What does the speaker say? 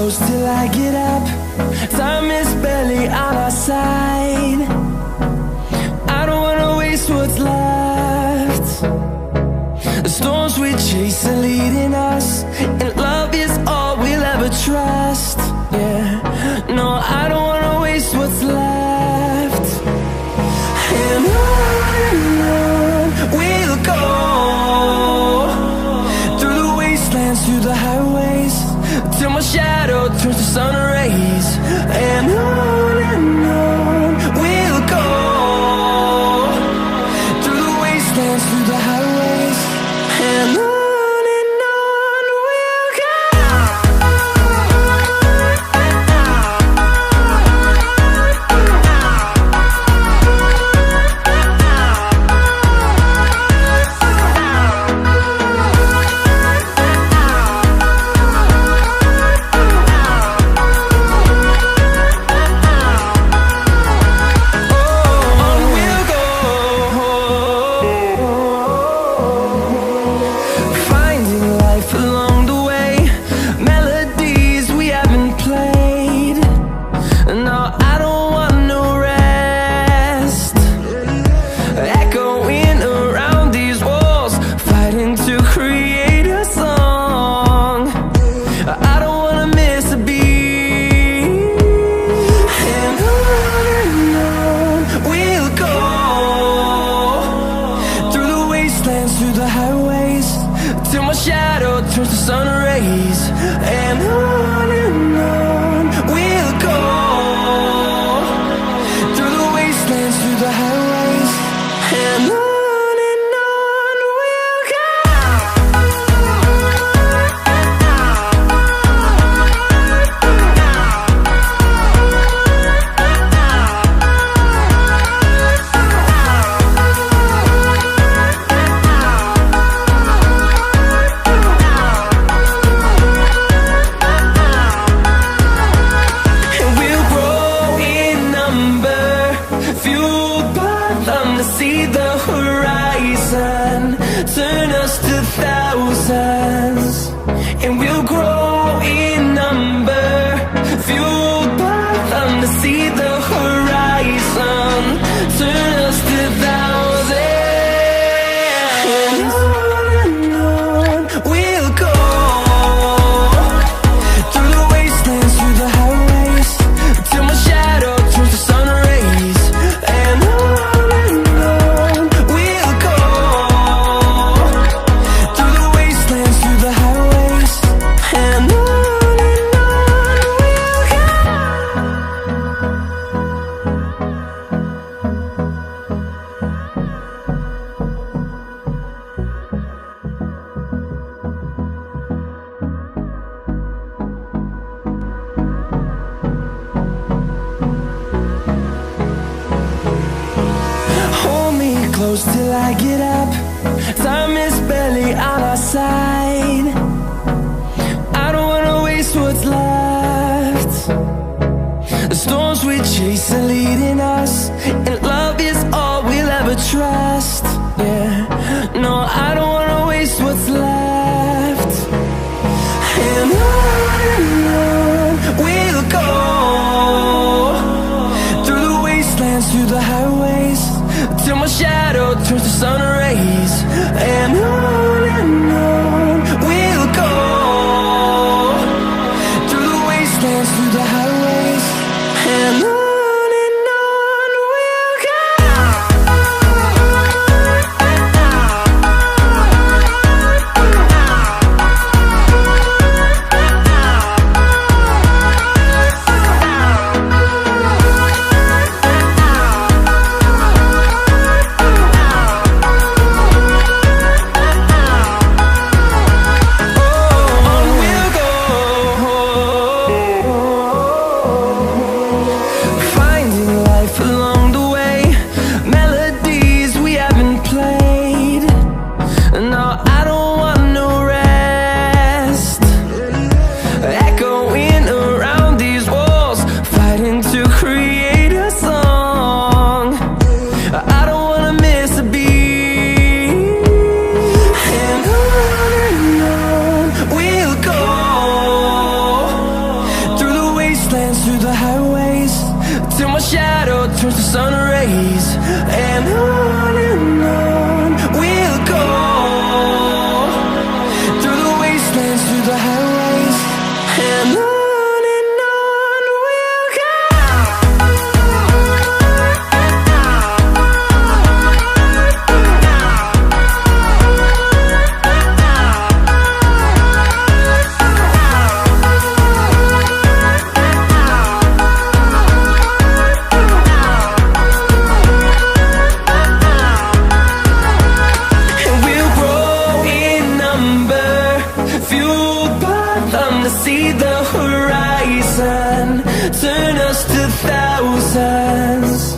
close till I get up. Time is barely on our side. I don't wanna waste what's left. The storms we chase are leading us, and love is all we'll ever trust. Yeah, no, I don't wanna waste what's left. And on we'll go, through the wastelands, through the highways, till my shadow turns to sun rays. And on we'll go, through the wastelands, through the highways, and on we'll go. Till I get up, time is barely on our side. I don't wanna waste what's left. The storms we chase are leading us, and love is all we'll ever trust. Yeah, no, I don't wanna waste what's left. And on we'll go, through the wastelands, through the highways, till my shadow turns to sun rays. And on we'll go, through the wastelands, through the highways, and on we'll go. shadow turns to sun rays, and on we'll go, through the wastelands, through the highways, and on we'll go. See the horizon, turn us to thousands.